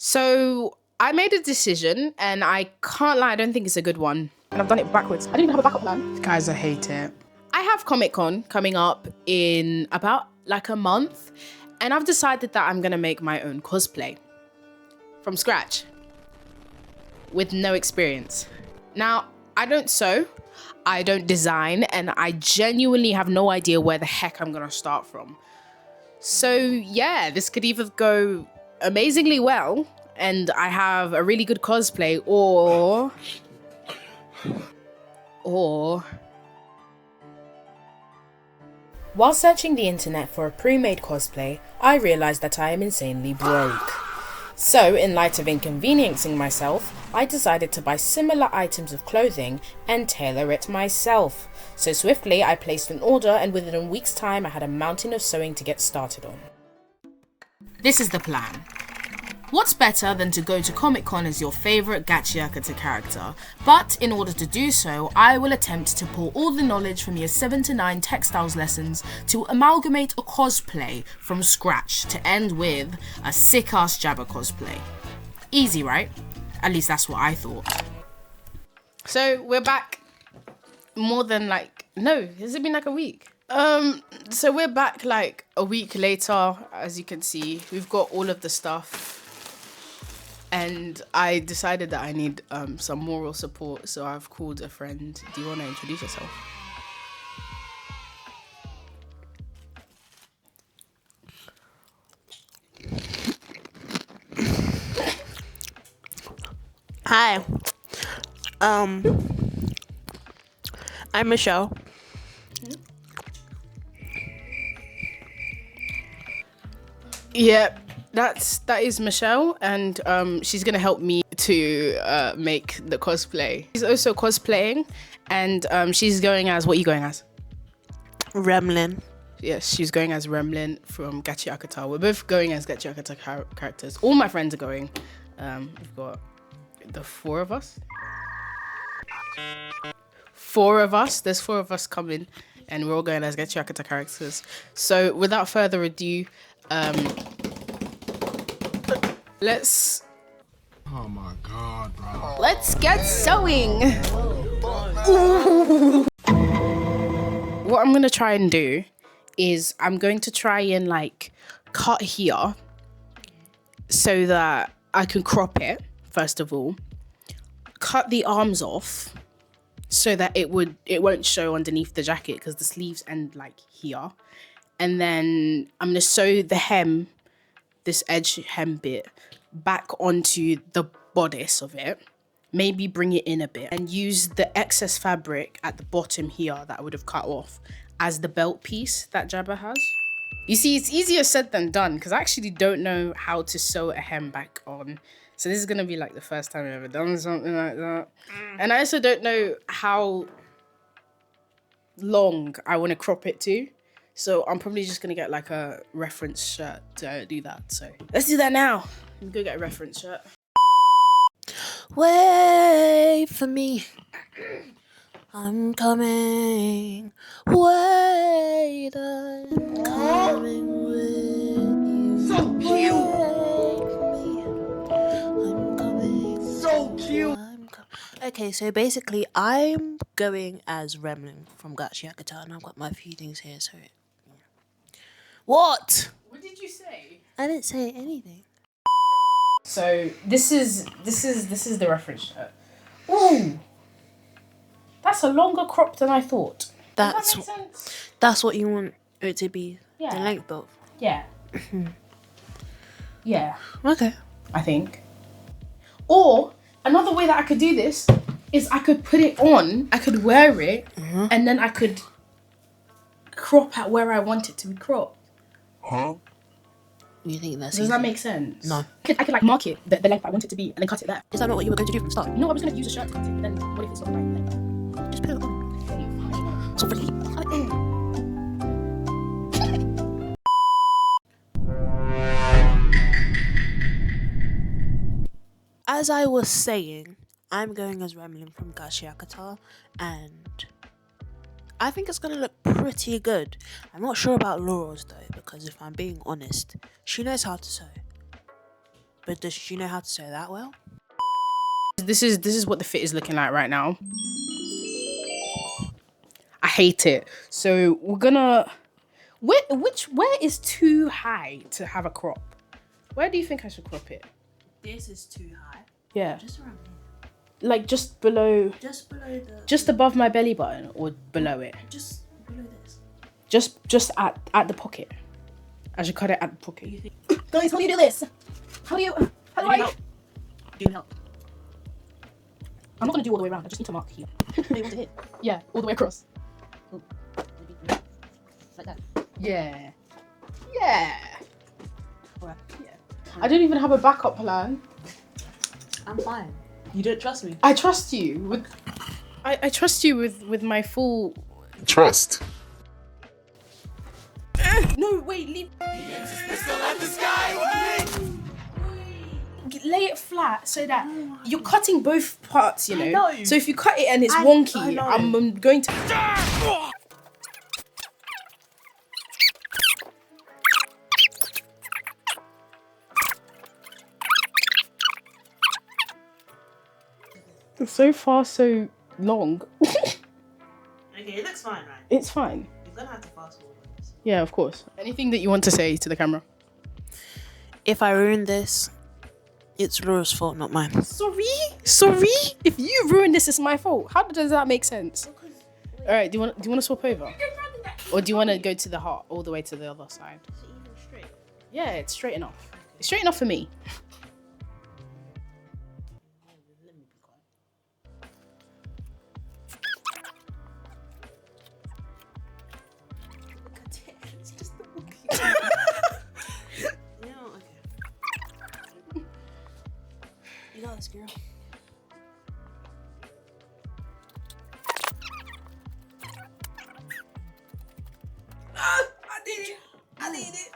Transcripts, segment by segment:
So I made a decision, and I can't lie, I don't think it's a good one. And I've done it backwards. I didn't even have a backup plan. Guys, I hate it. I have Comic Con coming up in about like a month, and I've decided that I'm gonna make my own cosplay from scratch with no experience. Now, I don't sew, I don't design, and I genuinely have no idea where the heck I'm gonna start from. So yeah, this could either go amazingly well and I have a really good cosplay, or while searching the internet for a pre-made cosplay, I realized that I am insanely broke. So, in light of inconveniencing myself, I decided to buy similar items of clothing and tailor it myself. So swiftly, I placed an order, and within a week's time, I had a mountain of sewing to get started on. This is the plan. What's better than to go to Comic Con as your favourite Gachiakata character? But in order to do so, I will attempt to pull all the knowledge from year 7 to 9 textiles lessons to amalgamate a cosplay from scratch to end with a sick-ass Jabba cosplay. Easy, right? At least that's what I thought. So we're back more than has it been like a week? So we're back like a week later. As you can see, we've got all of the stuff. And I decided that I need some moral support, so I've called a friend. Do you want to introduce yourself? Hi. I'm Michelle. Yep. That is Michelle, and she's gonna help me to make the cosplay. She's also cosplaying, and she's going as, what are you going as? Remlin. Yes, she's going as Remlin from Gachiakata. We're both going as Gachiakata characters. All my friends are going. We've got the four of us. There's four of us coming, and we're all going as Gachiakata characters. So without further ado, let's... Oh my god, bro. Let's get sewing! What I'm gonna try and do is I'm going to try and cut here so that I can crop it, first of all. Cut the arms off so that it won't show underneath the jacket because the sleeves end here. And then I'm gonna sew the hem, this edge hem bit, back onto the bodice of it, maybe bring it in a bit, and use the excess fabric at the bottom here that I would have cut off as the belt piece that Jabba has. You see, it's easier said than done because I actually don't know how to sew a hem back on. So this is gonna be the first time I've ever done something like that. And I also don't know how long I want to crop it to. So I'm probably just gonna get a reference shirt to do that. So let's do that now. Let me go get a reference shirt. Wait for me. I'm coming. Wait, I'm coming with you. So cute. Wait for me. I'm coming. So cute. Okay, so basically, I'm going as Remlin from Gachiakata, and I've got my few things here. So, what? What did you say? I didn't say anything. So this is the reference shirt. Ooh, that's a longer crop than I thought. Does that make sense? That's what you want it to be. Yeah. The length of. Yeah. Yeah. Okay. I think. Or another way that I could do this is I could put it on, I could wear it, and then I could crop at where I want it to be cropped. Huh? You think that's Does easy? that make sense? No. I could mark it the length I want it to be and then cut it there. Is that not what you were going to do from the start? No, I was going to use a shirt to cut it, but then what if it's not the right length? Just put it on. So really. As I was saying, I'm going as Remlin from Gachiakata, and I think it's going to look pretty good. I'm not sure about Laurel's though, because if I'm being honest, she knows how to sew. But does she know how to sew that well? This is what the fit is looking like right now. I hate it. So we're gonna where is too high to have a crop? Where do you think I should crop it? This is too high. Yeah. Just around here. Like just below just above my belly button or below it? Just below this. Just at the pocket. I should cut it at the pocket. Guys, how do you do this? How do I? Do you help? I'm not gonna do all the way around, I just need to mark here. Wait, what's it hit? Yeah, all the way across. Oh, maybe like that. Yeah. Yeah. Alright. Yeah. I don't even have a backup plan. I'm fine. You don't trust me? I trust you. I trust you with my full Trust. No, wait, leave. Lay it flat so that you're cutting both parts, you know. I know. So if you cut it and it's I wonky, know. I'm going to. So far, so long. Okay, it looks fine, right? It's fine. You're gonna have to fast forward this. Yeah, of course. Anything that you want to say to the camera? If I ruin this, it's Laura's fault, not mine. Sorry? If you ruined this, it's my fault. How does that make sense? All right, do you want to swap over, or do you want to go to the heart all the way to the other side? Is it even straight? Yeah, it's straight enough. It's straight enough for me. Let me be quiet. It's just the No, okay. You got this, girl. I did it.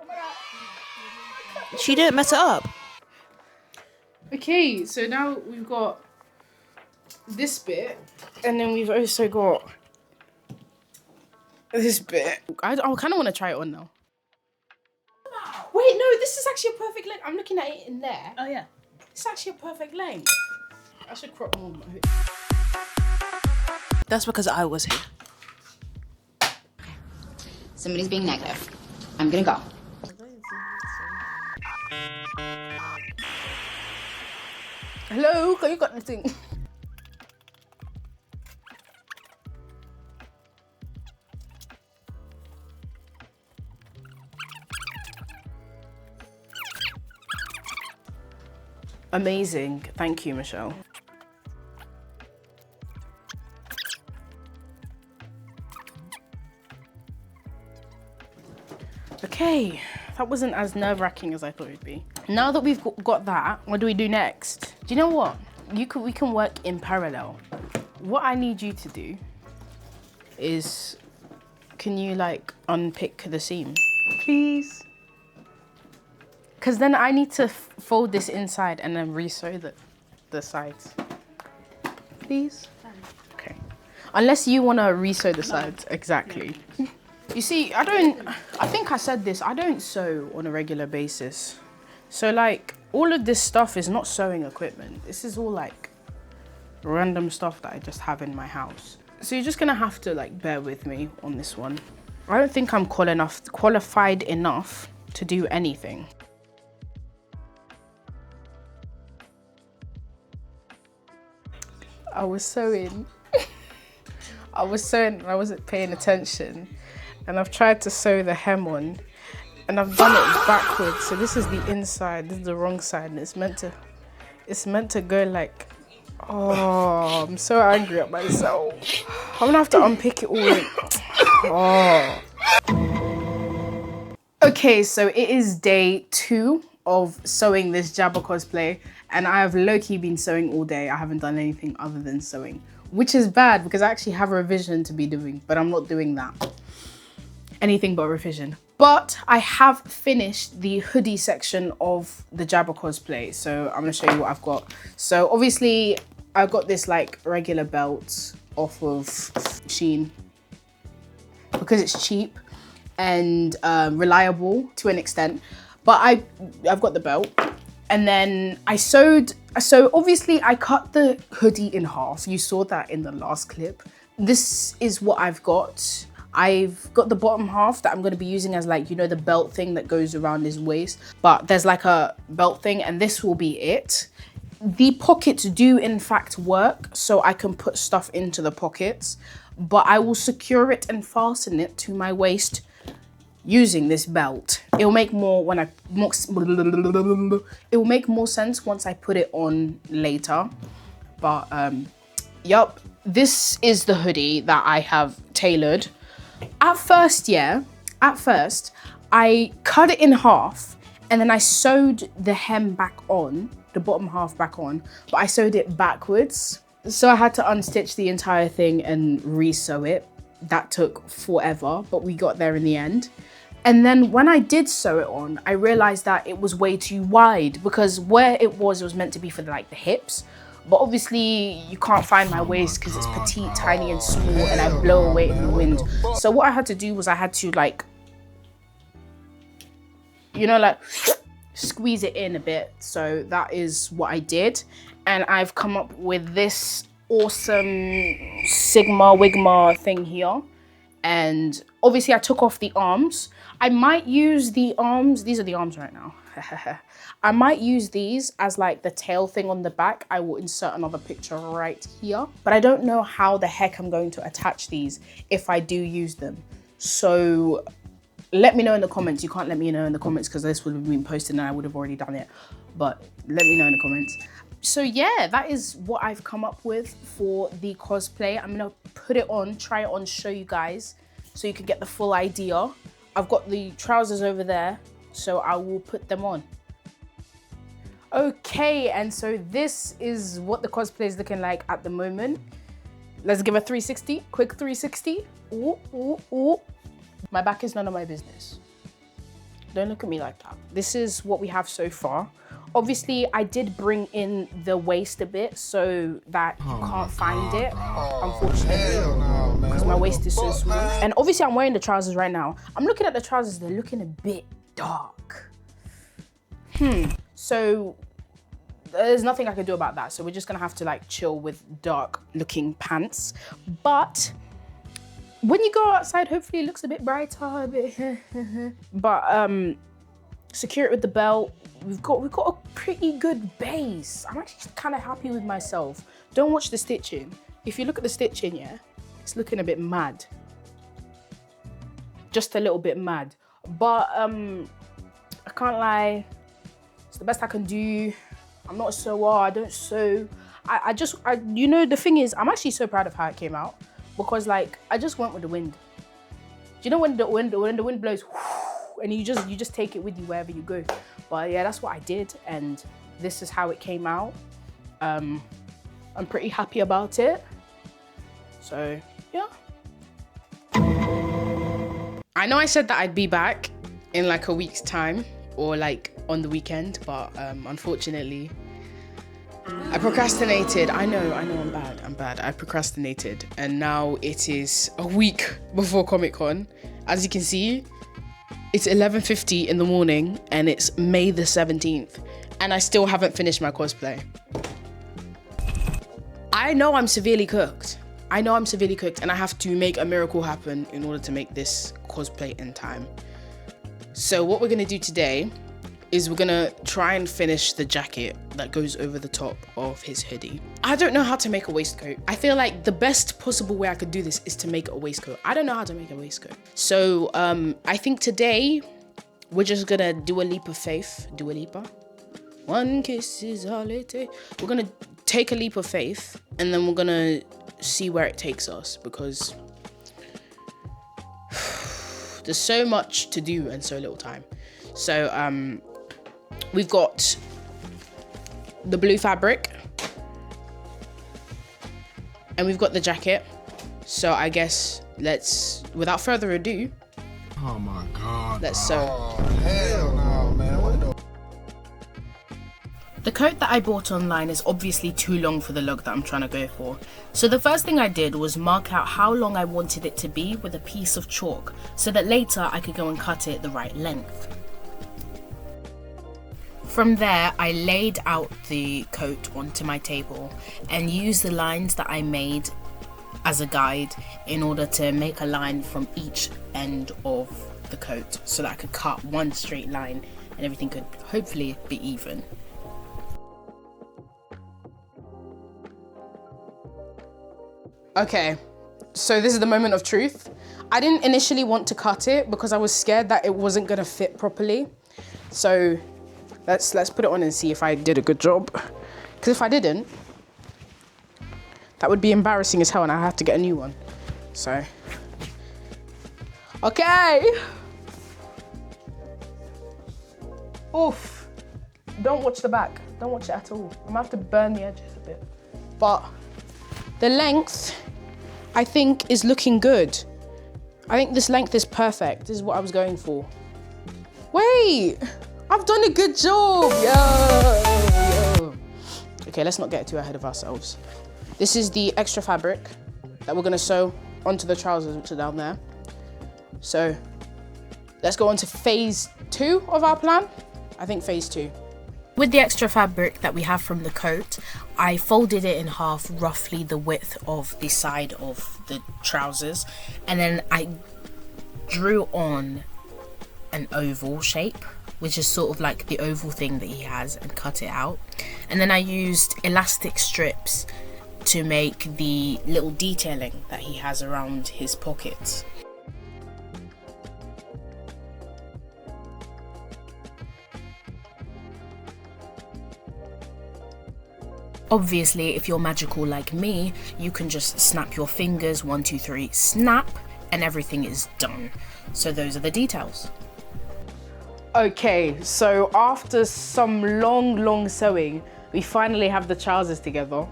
Oh my god. She didn't mess it up. Okay, so now we've got this bit, and then we've also got this bit. I kind of want to try it on now. Wait, no, this is actually a perfect length. I'm looking at it in there. Oh yeah. It's actually a perfect length. I should crop more. That's because I was here. Somebody's being negative. I'm gonna go. Hello, can you got the thing? Amazing. Thank you, Michelle. Okay, that wasn't as nerve-wracking as I thought it would be. Now that we've got that, what do we do next? Do you know what? We can work in parallel. What I need you to do is, can you like unpick the seam, please? Because then I need to fold this inside and then re-sew the sides. Please? Okay. Unless you want to re-sew the sides. Exactly. You see, I think I said this, I don't sew on a regular basis. So like, all of this stuff is not sewing equipment. This is all like random stuff that I just have in my house. So you're just gonna have to like bear with me on this one. I don't think I'm qualified enough to do anything. I was sewing. I was sewing and I wasn't paying attention. And I've tried to sew the hem on and I've done it backwards. So this is the inside, this is the wrong side, and it's meant to go like, oh, I'm so angry at myself. I'm gonna have to unpick it all. Oh. Okay, so it is day 2 of sewing this Jabba cosplay, and I have low-key been sewing all day. I haven't done anything other than sewing, which is bad because I actually have a revision to be doing, but I'm not doing that. Anything but revision. But I have finished the hoodie section of the Jabba cosplay, so I'm gonna show you what I've got. So obviously I've got this like regular belt off of Shein because it's cheap and reliable to an extent. But I've got the belt, And then I sewed, so obviously I cut the hoodie in half. You saw that in the last clip. This is what I've got. I've got the bottom half that I'm going to be using as like, you know, the belt thing that goes around his waist. But there's like a belt thing and this will be it. The pockets do in fact work, so I can put stuff into the pockets. But I will secure it and fasten it to my waist using this belt. It'll make more when it will make more sense once I put it on later. But yup, this is the hoodie that I have tailored. At first, I cut it in half and then I sewed the hem back on, the bottom half back on, but I sewed it backwards. So I had to unstitch the entire thing and re-sew it. That took forever, but we got there in the end. And then when I did sew it on, I realized that it was way too wide because where it was meant to be for like the hips. But obviously you can't find my waist because it's petite, tiny and small and I blow away in the wind. So what I had to do was I had to like, you know, like squeeze it in a bit. So that is what I did. And I've come up with this awesome Sigma Wigma thing here. And obviously I took off the arms. I might use the arms, these are the arms right now. I might use these as like the tail thing on the back. I will insert another picture right here, but I don't know how the heck I'm going to attach these if I do use them. So let me know in the comments. You can't let me know in the comments because this would have been posted and I would have already done it, but let me know in the comments. So yeah, that is what I've come up with for the cosplay. I'm gonna put it on, try it on, show you guys so you can get the full idea. I've got the trousers over there, so I will put them on. Okay, and so this is what the cosplay is looking like at the moment. Let's give a 360, quick 360. Ooh, ooh, ooh. My back is none of my business. Don't look at me like that. This is what we have so far. Obviously, I did bring in the waist a bit so that you can't find it, unfortunately, because my waist is so small. And obviously, I'm wearing the trousers right now. I'm looking at the trousers, they're looking a bit dark. So there's nothing I can do about that. So we're just gonna have to like chill with dark looking pants. But when you go outside, hopefully it looks a bit brighter, a bit but secure it with the belt. We've got a pretty good base. I'm actually kind of happy with myself. Don't watch the stitching. If you look at the stitching, yeah, it's looking a bit mad. Just a little bit mad. But I can't lie, it's the best I can do. I'm not a sewer, I don't sew. I you know, the thing is, I'm actually so proud of how it came out because like, I just went with the wind. Do you know when the wind blows, and you just take it with you wherever you go? But yeah, that's what I did, and this is how it came out. I'm pretty happy about it. So yeah. I know I said that I'd be back in like a week's time or like on the weekend, but unfortunately I procrastinated. I know I'm bad. I procrastinated and now it is a week before Comic-Con. As you can see, it's 11:50 in the morning and it's May the 17th and I still haven't finished my cosplay. I know I'm severely cooked. and I have to make a miracle happen in order to make this cosplay in time. So what we're gonna do today is we're gonna try and finish the jacket that goes over the top of his hoodie. I don't know how to make a waistcoat. I feel like the best possible way I could do this is to make a waistcoat. I don't know how to make a waistcoat. So I think today we're just gonna do a leap of faith. Dua Lipa. One kiss is all it takes. We're gonna take a leap of faith and then we're gonna see where it takes us because there's so much to do and so little time. So we've got the blue fabric and we've got the jacket. So I guess let's, without further ado, oh my God, let's sew. Oh, hell no, man. What the? The coat that I bought online is obviously too long for the look that I'm trying to go for. So the first thing I did was mark out how long I wanted it to be with a piece of chalk so that later I could go and cut it the right length. From there, I laid out the coat onto my table and used the lines that I made as a guide in order to make a line from each end of the coat so that I could cut one straight line and everything could hopefully be even. Okay, so this is the moment of truth. I didn't initially want to cut it because I was scared that it wasn't gonna fit properly. So let's put it on and see if I did a good job. Because if I didn't, that would be embarrassing as hell and I have to get a new one. So, okay. Oof. Don't watch the back. Don't watch it at all. I'm gonna have to burn the edges a bit. But the length, I think, is looking good. I think this length is perfect. This is what I was going for. Wait, I've done a good job. Yo. Okay, let's not get too ahead of ourselves. This is the extra fabric that we're gonna sew onto the trousers, which are down there. So let's go on to phase 2 of our plan. I think phase 2. With the extra fabric that we have from the coat, I folded it in half, roughly the width of the side of the trousers, and then I drew on an oval shape, which is sort of like the oval thing that he has, and cut it out. And then I used elastic strips to make the little detailing that he has around his pockets. Obviously, if you're magical like me, you can just snap your fingers, 1, 2, 3, snap, and everything is done. So those are the details. Okay, so after some long sewing, we finally have the trousers together.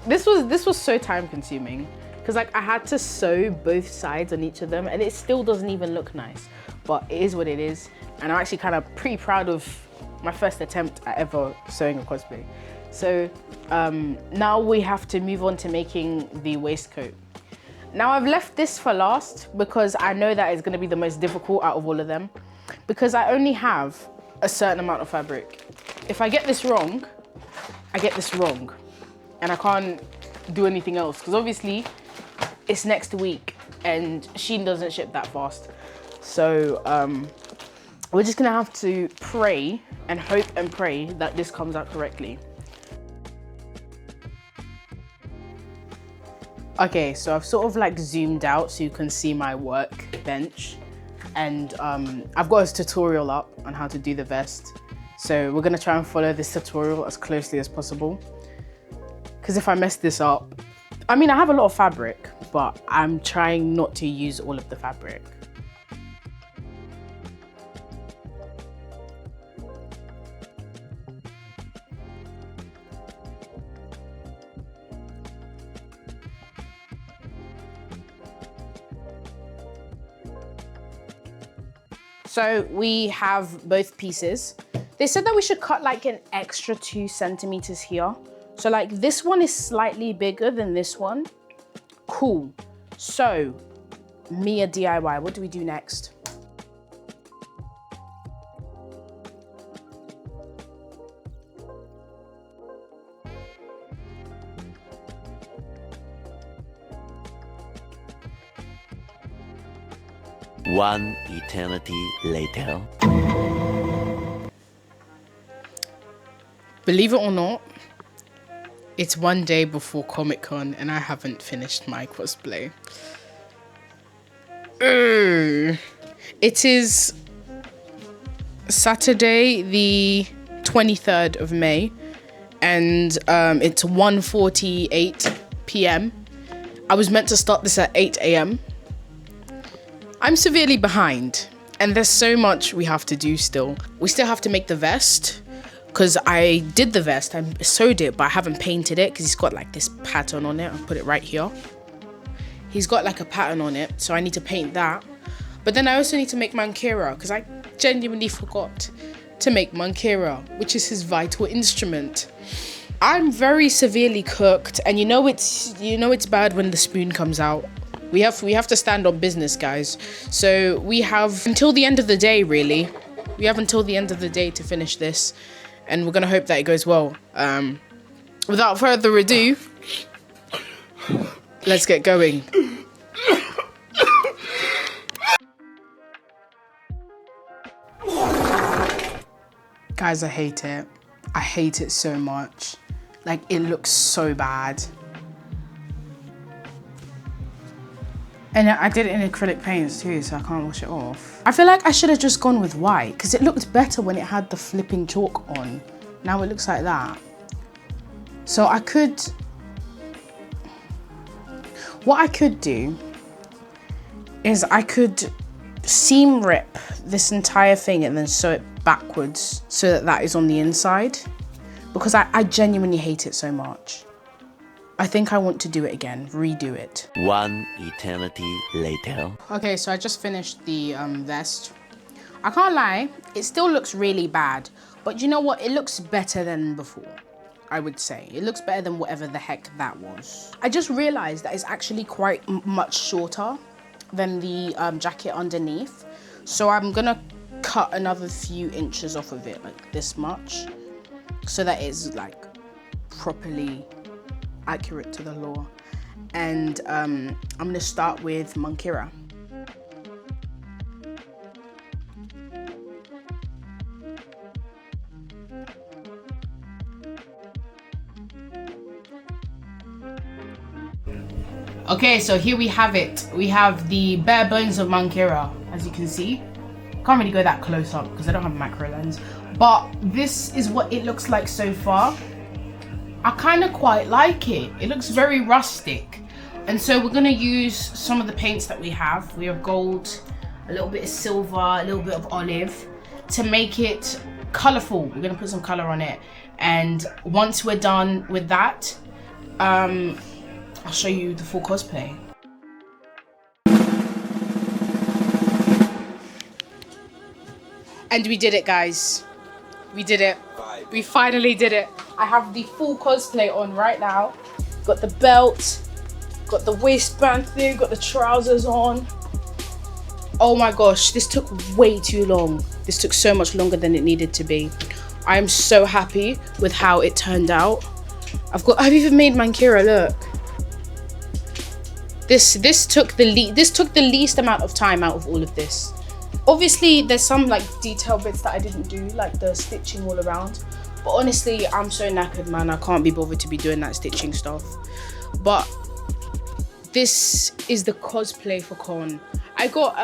This was so time consuming because like I had to sew both sides on each of them and it still doesn't even look nice, but it is what it is. And I'm actually kind of pretty proud of my first attempt at ever sewing a cosplay. So now we have to move on to making the waistcoat. Now I've left this for last because I know that it's going to be the most difficult out of all of them because I only have a certain amount of fabric. If I get this wrong, I get this wrong and I can't do anything else because obviously it's next week and Shein doesn't ship that fast. So we're just going to have to pray and hope and pray that this comes out correctly. Okay, so I've sort of like zoomed out so you can see my workbench, and I've got a tutorial up on how to do the vest. So we're gonna try and follow this tutorial as closely as possible. Because if I mess this up, I mean, I have a lot of fabric, but I'm trying not to use all of the fabric. So we have both pieces. They said that we should cut like an extra 2 centimeters here. So like this one is slightly bigger than this one. Cool. So Mia DIY, what do we do next? One eternity later. Believe it or not, it's one day before Comic-Con and I haven't finished my cosplay. It is Saturday the 23rd of May and it's 1:48 p.m. I was meant to start this at 8 a.m. I'm severely behind and there's so much we have to do still. We still have to make the vest because I did the vest, I sewed it, but I haven't painted it because it's got like this pattern on it. I'll put it right here. He's got like a pattern on it, so I need to paint that. But then I also need to make Mankira because I genuinely forgot to make Mankira, which is his vital instrument. I'm very severely cooked and you know it's bad when the spoon comes out. We have to stand on business, guys. So we have until the end of the day, really. We have until the end of the day to finish this. and we're gonna hope that it goes well. Without further ado, let's get going. Guys, I hate it. I hate it so much. Like, it looks so bad. And I did it in acrylic paints too, so I can't wash it off. I feel like I should have just gone with white because it looked better when it had the flipping chalk on. Now it looks like that. So what I could do is I could seam rip this entire thing and then sew it backwards so that that is on the inside, because I genuinely hate it so much. I think I want to do it again, redo it. One eternity later. Okay, so I just finished the vest. I can't lie, it still looks really bad, but you know what? It looks better than before, I would say. It looks better than whatever the heck that was. I just realized that it's actually quite much shorter than the jacket underneath. So I'm gonna cut another few inches off of it, like this much, so that it's like properly accurate to the law. And I'm gonna start with Monkira. Okay, so here we have it. We have the bare bones of Monkira, as you can see. Can't really go that close up because I don't have a macro lens, but this is what it looks like so far. I kind of quite like it. It looks very rustic. And so we're gonna use some of the paints that we have. We have gold, a little bit of silver, a little bit of olive to make it colorful. We're gonna put some color on it. And once we're done with that, I'll show you the full cosplay. And we did it, guys. We did it. We finally did it. I have the full cosplay on right now. Got the belt, got the waistband thing, got the trousers on. Oh my gosh, this took way too long. This took so much longer than it needed to be. I am so happy with how it turned out. I've even made Monkira, look. This took the least amount of time out of all of this. Obviously, there's some like detail bits that I didn't do, like the stitching all around. But honestly, I'm so knackered, man. I can't be bothered to be doing that stitching stuff. But this is the cosplay for con. I got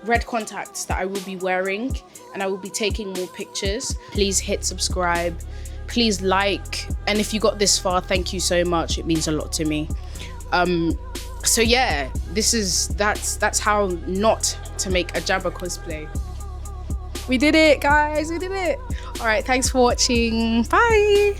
red contacts that I will be wearing, and I will be taking more pictures. Please hit subscribe. Please like. And if you got this far, thank you so much. It means a lot to me. So yeah, that's how not to make a Jabba cosplay. We did it, guys, we did it. All right, thanks for watching. Bye.